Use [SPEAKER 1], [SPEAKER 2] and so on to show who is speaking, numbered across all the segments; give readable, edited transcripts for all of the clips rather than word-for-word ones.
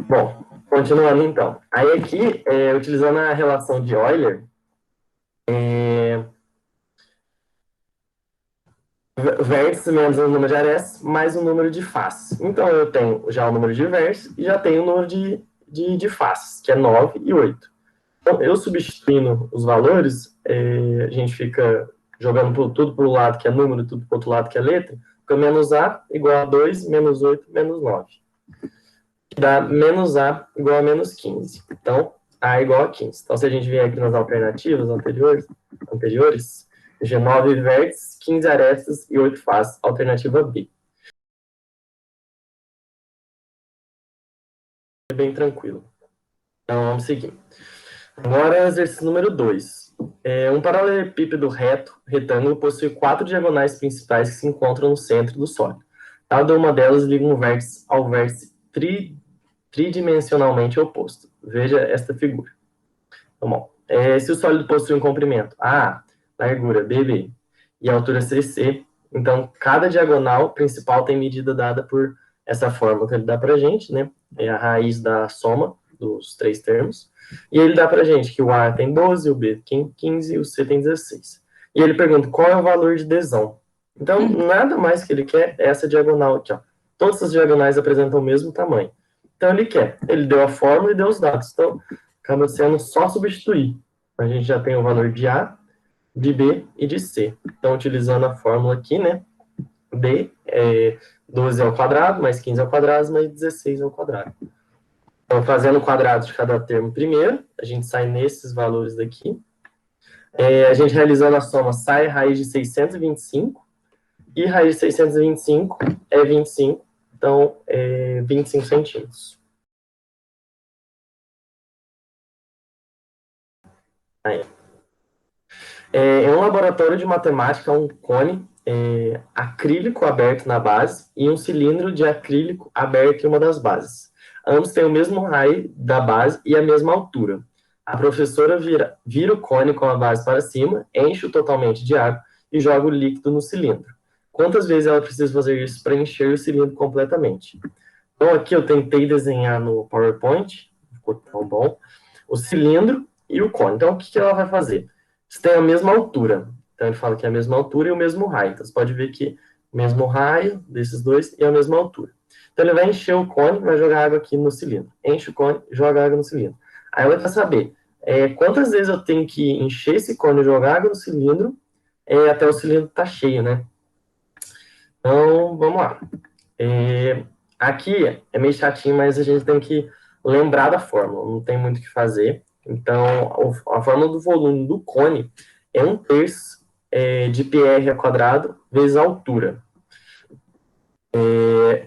[SPEAKER 1] Bom, continuando então. Aí aqui, utilizando a relação de Euler, vértices menos o número de arestas mais o número de faces. Então, eu tenho já o número de vértices e já tenho o número de faces, que é 9 e 8. Então, eu substituindo os valores, a gente fica jogando tudo para o lado que é número, tudo para o outro lado que é letra, fica menos A igual a 2, menos 8, menos 9. Que dá menos A igual a menos 15. Então, A igual a 15. Então, se a gente vier aqui nas alternativas anteriores G9 vértices, 15 arestas e 8 faces. Alternativa B. É bem tranquilo. Então, vamos seguir. Agora, exercício número 2. Um paralelepípedo retângulo possui 4 diagonais principais que se encontram no centro do sólido. Cada uma delas liga um vértice ao vértice tridimensionalmente oposto. Veja esta figura. Então, bom, se o sólido possui um comprimento A, largura BB e altura CC, então cada diagonal principal tem medida dada por essa fórmula que ele dá para a gente, né? É a raiz da soma dos três termos. E ele dá para a gente que o A tem 12, o B tem 15 e o C tem 16. E ele pergunta qual é o valor de desão. Então, nada mais que ele quer é essa diagonal aqui, ó. Todas as diagonais apresentam o mesmo tamanho. Então, ele deu a fórmula e deu os dados. Então, acaba sendo só substituir. A gente já tem o valor de A, de B e de C. Então, utilizando a fórmula aqui, né? D é 12 ao quadrado, mais 15 ao quadrado, mais 16 ao quadrado. Então, fazendo o quadrado de cada termo primeiro, a gente sai nesses valores daqui. A gente realizando a soma, sai raiz de 625, e raiz de 625 é 25, então, 25 centímetros. Aí. Em um laboratório de matemática, um cone acrílico aberto na base e um cilindro de acrílico aberto em uma das bases. Ambos têm o mesmo raio da base e a mesma altura. A professora vira o cone com a base para cima, enche-o totalmente de água e joga o líquido no cilindro. Quantas vezes ela precisa fazer isso para encher o cilindro completamente? Então, aqui eu tentei desenhar no PowerPoint, ficou tão bom, o cilindro e o cone. Então, o que ela vai fazer? Eles têm a mesma altura. Então, ele fala que é a mesma altura e o mesmo raio. Então, você pode ver que o mesmo raio desses dois e a mesma altura. Então, ele vai encher o cone e vai jogar água aqui no cilindro. Enche o cone, joga água no cilindro. Aí, ela vai saber quantas vezes eu tenho que encher esse cone e jogar água no cilindro até o cilindro estar cheio, né? Então, vamos lá. Aqui é meio chatinho, mas a gente tem que lembrar da fórmula, não tem muito o que fazer. Então, a fórmula do volume do cone é 1/3 de πr ao quadrado vezes a altura.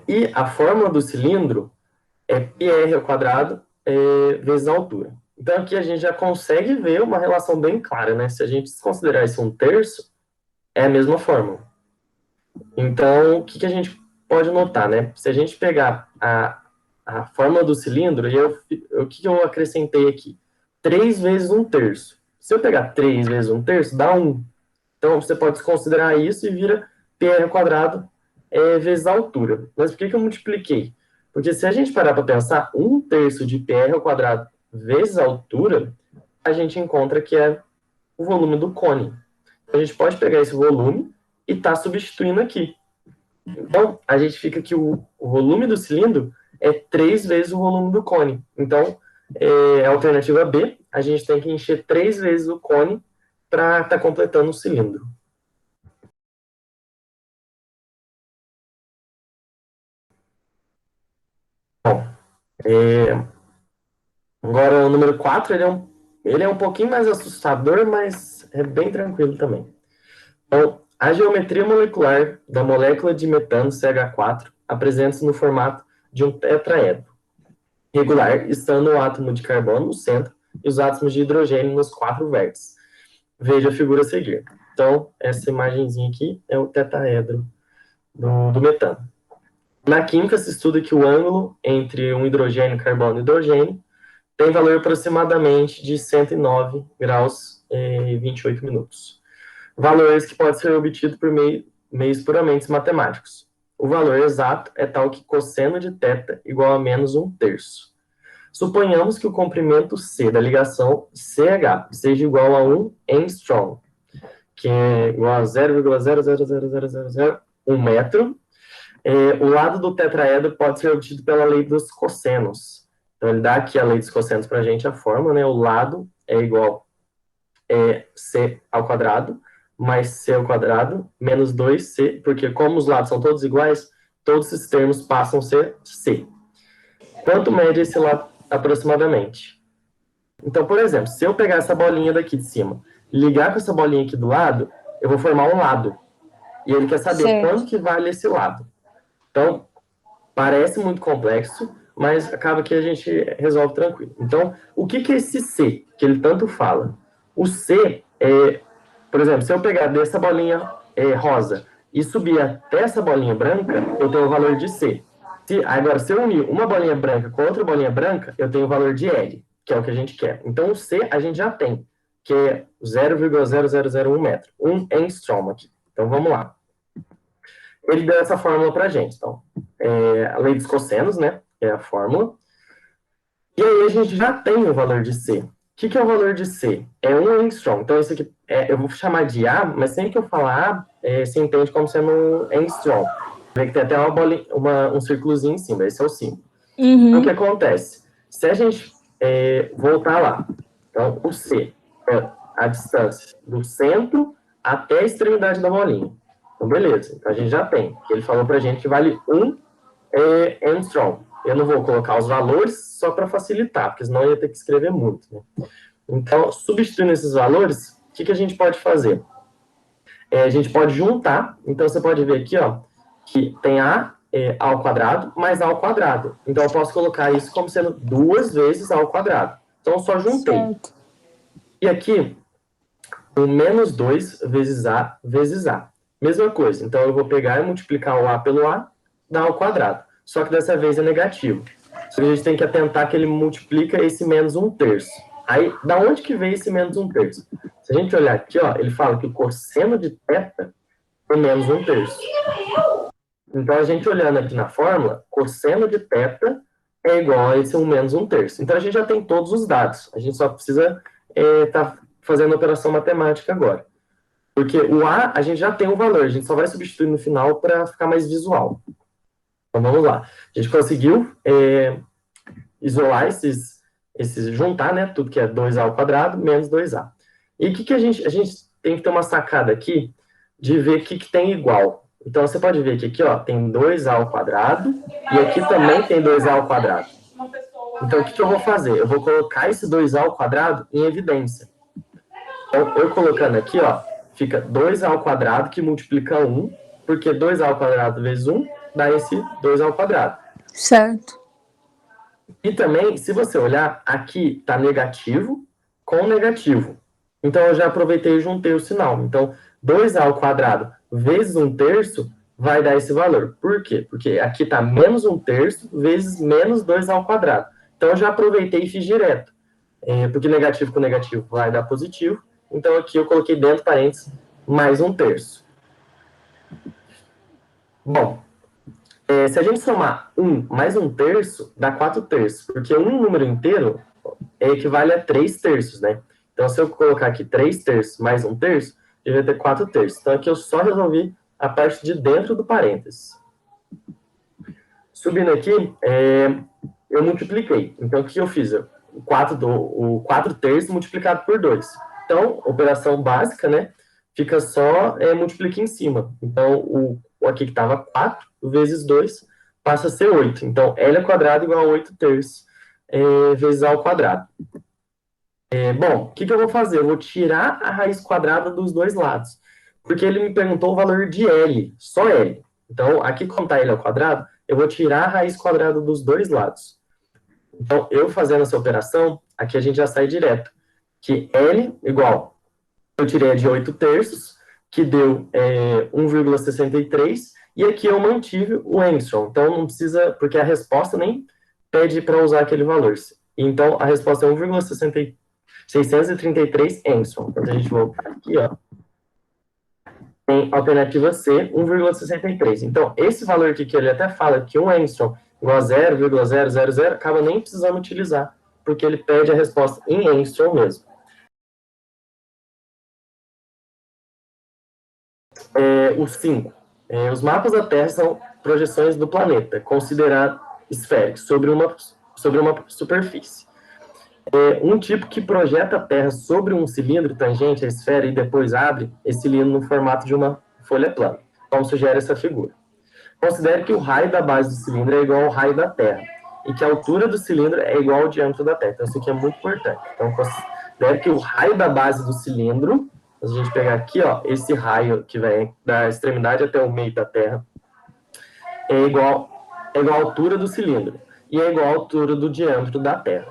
[SPEAKER 1] E a fórmula do cilindro é πr ao quadrado vezes a altura. Então, aqui a gente já consegue ver uma relação bem clara, né? Se a gente considerar isso 1/3, é a mesma fórmula. Então, o que a gente pode notar, né? Se a gente pegar a fórmula do cilindro, e o que eu acrescentei aqui? 3 vezes 1/3. Se eu pegar 3 vezes 1/3, dá 1. Então, você pode considerar isso e vira πr ao quadrado vezes a altura. Mas por que eu multipliquei? Porque se a gente parar para pensar, 1/3 de πr ao quadrado vezes a altura, a gente encontra que é o volume do cone. Então, a gente pode pegar esse volume e estar substituindo aqui. Então, a gente fica que o volume do cilindro é 3 vezes o volume do cone. Então, a alternativa B, a gente tem que encher 3 vezes o cone para estar completando o cilindro. Bom, agora o número 4, ele é um pouquinho mais assustador, mas é bem tranquilo também. Então, a geometria molecular da molécula de metano CH4 apresenta-se no formato de um tetraedro regular, estando o átomo de carbono no centro e os átomos de hidrogênio nos 4 vértices. Veja a figura a seguir. Então, essa imagenzinha aqui é o tetraedro do metano. Na química, se estuda que o ângulo entre um hidrogênio, carbono e hidrogênio tem valor aproximadamente de 109 graus e 28 minutos. Valores que podem ser obtidos por meios puramente matemáticos. O valor exato é tal que cosseno de θ igual a menos 1/3. Suponhamos que o comprimento C da ligação CH seja igual a 1 angstrom, que é igual a 0,0000001 metro. O lado do tetraedro pode ser obtido pela lei dos cossenos. Então, ele dá aqui a lei dos cossenos para a gente, a fórmula, né? O lado é igual a C ao quadrado, mais C ao quadrado, menos 2C, porque como os lados são todos iguais, todos esses termos passam a ser C. Quanto mede esse lado aproximadamente? Então, por exemplo, se eu pegar essa bolinha daqui de cima, ligar com essa bolinha aqui do lado, eu vou formar um lado. E ele quer saber quanto que vale esse lado. Então, parece muito complexo, mas acaba que a gente resolve tranquilo. Então, o que é esse C, que ele tanto fala? O C é, por exemplo, se eu pegar dessa bolinha rosa e subir até essa bolinha branca, eu tenho o valor de C. Agora, se eu unir uma bolinha branca com outra bolinha branca, eu tenho o valor de L, que é o que a gente quer. Então, o C a gente já tem, que é 0,0001 metro. Um angstrom aqui. Então, vamos lá. Ele deu essa fórmula para a gente. Então, a lei dos cossenos, né? É a fórmula. E aí a gente já tem o valor de C. O que é o valor de C? É 1 angstrom. Então, isso aqui eu vou chamar de A, mas sempre que eu falar A, você entende como sendo angstrom. Vê que tem até um círculozinho em cima. Esse é o símbolo. Então, o que acontece? Se a gente voltar lá, então, o C é a distância do centro até a extremidade da bolinha. Então, beleza. Então, a gente já tem. Ele falou pra gente que vale 1 angstrom. Eu não vou colocar os valores só para facilitar, porque senão eu ia ter que escrever muito, né? Então, substituindo esses valores, o que a gente pode fazer? A gente pode juntar. Então, você pode ver aqui, ó, que tem A ao quadrado mais A ao quadrado. Então, eu posso colocar isso como sendo 2 vezes A ao quadrado. Então, eu só juntei. Certo. E aqui, o menos 2 vezes A vezes A. Mesma coisa. Então, eu vou pegar e multiplicar o A pelo A, dar ao quadrado. Só que dessa vez é negativo. Só que a gente tem que atentar que ele multiplica esse menos 1/3. Aí, da onde que vem esse menos 1/3? Se a gente olhar aqui, ó, ele fala que o cosseno de θ é menos 1/3. Então, a gente olhando aqui na fórmula, cosseno de θ é igual a esse 1 menos 1/3. Então, a gente já tem todos os dados. A gente só precisa tá fazendo a operação matemática agora. Porque o A, a gente já tem o valor. A gente só vai substituir no final para ficar mais visual. Então, vamos lá. A gente conseguiu isolar juntar, né? Tudo que é 2A ao quadrado menos 2A. E o que a gente tem que ter uma sacada aqui de ver o que tem igual. Então, você pode ver que aqui, ó, tem 2A ao quadrado e aqui também tem 2A ao quadrado. Então, o que eu vou fazer? Eu vou colocar esse 2A ao quadrado em evidência. Então, eu colocando aqui, ó, fica 2A ao quadrado que multiplica 1, porque 2A ao quadrado vezes 1 dá esse 2A ao quadrado.
[SPEAKER 2] Certo.
[SPEAKER 1] E também, se você olhar, aqui está negativo com negativo. Então, eu já aproveitei e juntei o sinal. Então, 2A ao quadrado vezes 1/3 vai dar esse valor. Por quê? Porque aqui está menos 1/3 vezes menos 2A ao quadrado. Então, eu já aproveitei e fiz direto. Porque negativo com negativo vai dar positivo. Então, aqui eu coloquei dentro parênteses mais 1/3. Bom, se a gente somar 1 mais 1/3, dá 4/3, porque um número inteiro equivale a 3/3, né? Então, se eu colocar aqui 3/3 mais 1/3, eu vai ter 4/3. Então, aqui eu só resolvi a parte de dentro do parênteses. Subindo aqui, eu multipliquei. Então, o que eu fiz? O 4/3 multiplicado por 2. Então, operação básica, né? Fica só multiplicar em cima. Então, o aqui que estava 4 vezes 2 passa a ser 8. Então, L ao quadrado igual a 8/3 vezes A ao quadrado. Bom, o que eu vou fazer? Eu vou tirar a raiz quadrada dos dois lados. Porque ele me perguntou o valor de L, só L. Então, aqui como está L ao quadrado, eu vou tirar a raiz quadrada dos dois lados. Então, eu fazendo essa operação, aqui a gente já sai direto. Que L igual, eu tirei de 8/3, que deu 1,63, e aqui eu mantive o angstrom. Então, não precisa, porque a resposta nem pede para usar aquele valor. Então, a resposta é 1,633 angstrom. Então, a gente volta aqui, ó. Tem alternativa C, 1,63. Então, esse valor aqui que ele até fala que 1 angstrom igual a 0,000, acaba nem precisando utilizar, porque ele pede a resposta em angstrom mesmo. O 5. Os mapas da Terra são projeções do planeta, considerado esférico, sobre uma superfície. Um tipo que projeta a Terra sobre um cilindro tangente à esfera e depois abre esse cilindro no formato de uma folha plana, como sugere essa figura. Considere que o raio da base do cilindro é igual ao raio da Terra e que a altura do cilindro é igual ao diâmetro da Terra. Então, isso aqui é muito importante. Então, considere que o raio da base do cilindro, se a gente pegar aqui, ó, esse raio que vem da extremidade até o meio da Terra, é igual à altura do cilindro e é igual à altura do diâmetro da Terra.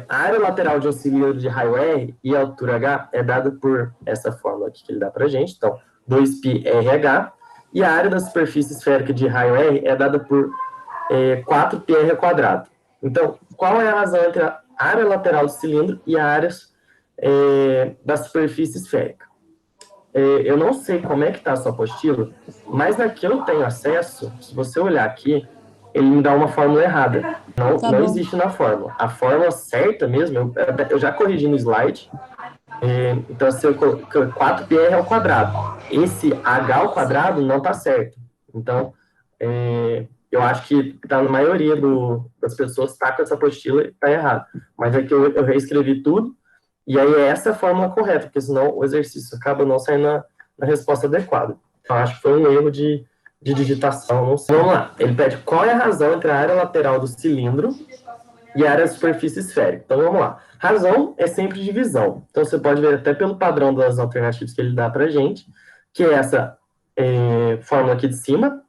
[SPEAKER 1] A área lateral de um cilindro de raio R e a altura H é dada por essa fórmula aqui que ele dá para a gente. Então, 2πrh. E a área da superfície esférica de raio R é dada por 4πr ao quadrado. Então, qual é a razão entre a área lateral do cilindro e a área da superfície esférica? Eu não sei como é que está a sua apostila, mas na que eu tenho acesso, se você olhar aqui, ele me dá uma fórmula errada. Não existe na fórmula. A fórmula certa mesmo, eu já corrigi no slide. Então, se eu colocar 4πr ao quadrado, esse h ao quadrado não está certo. Então, eu acho que na maioria das pessoas está com essa apostila e está errado. Mas é que eu reescrevi tudo, e aí é essa a fórmula correta, porque senão o exercício acaba não saindo na resposta adequada. Então, acho que foi um erro de digitação, não sei. Vamos lá. Ele pede qual é a razão entre a área lateral do cilindro e a área da superfície esférica. Então, vamos lá. Razão é sempre divisão. Então, você pode ver até pelo padrão das alternativas que ele dá para a gente, que é essa fórmula aqui de cima,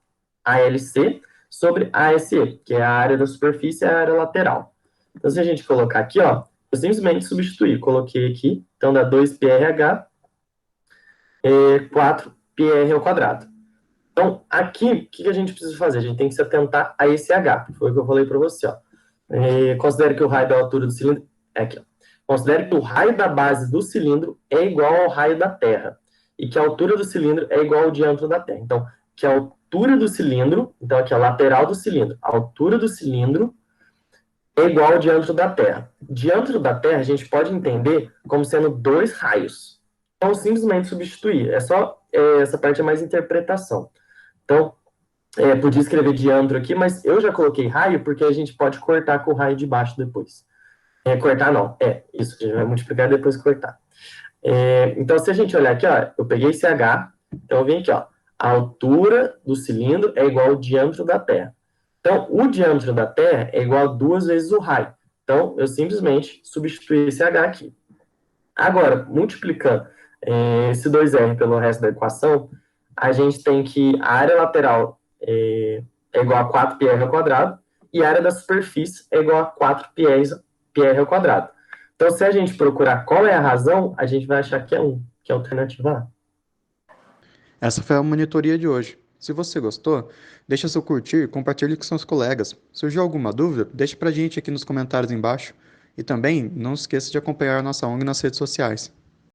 [SPEAKER 1] ALC, sobre ASE, que é a área da superfície e a área lateral. Então, se a gente colocar aqui, ó, eu simplesmente substituí. Coloquei aqui, então dá 2πrh, 4πr ao quadrado. Então, aqui, o que a gente precisa fazer? A gente tem que se atentar a esse H, que foi o que eu falei para você, ó. Considere que o raio da altura do cilindro aqui, ó. Considere que o raio da base do cilindro é igual ao raio da Terra e que a altura do cilindro é igual ao diâmetro da Terra. Então, que a altura do cilindro, então aqui a lateral do cilindro, a altura do cilindro é igual ao diâmetro da Terra. Diâmetro da Terra a gente pode entender como sendo 2 raios. Então, simplesmente substituir. Essa parte é mais interpretação. Então, podia escrever diâmetro aqui, mas eu já coloquei raio porque a gente pode cortar com o raio de baixo depois. Cortar não, isso, a gente vai multiplicar e depois cortar. Então, se a gente olhar aqui, ó, eu peguei esse H, então eu vim aqui, ó, a altura do cilindro é igual ao diâmetro da Terra. Então, o diâmetro da Terra é igual a 2 vezes o raio. Então, eu simplesmente substituí esse H aqui. Agora, multiplicando esse 2R pelo resto da equação, a gente tem que a área lateral é igual a 4πr ao quadrado e a área da superfície é igual a 4πr ao quadrado. Então, se a gente procurar qual é a razão, a gente vai achar que é 1, que é a alternativa A.
[SPEAKER 2] Essa foi a monitoria de hoje. Se você gostou, deixa seu curtir e compartilhe com seus colegas. Surgiu alguma dúvida? Deixe pra gente aqui nos comentários embaixo. E também não esqueça de acompanhar a nossa ONG nas redes sociais.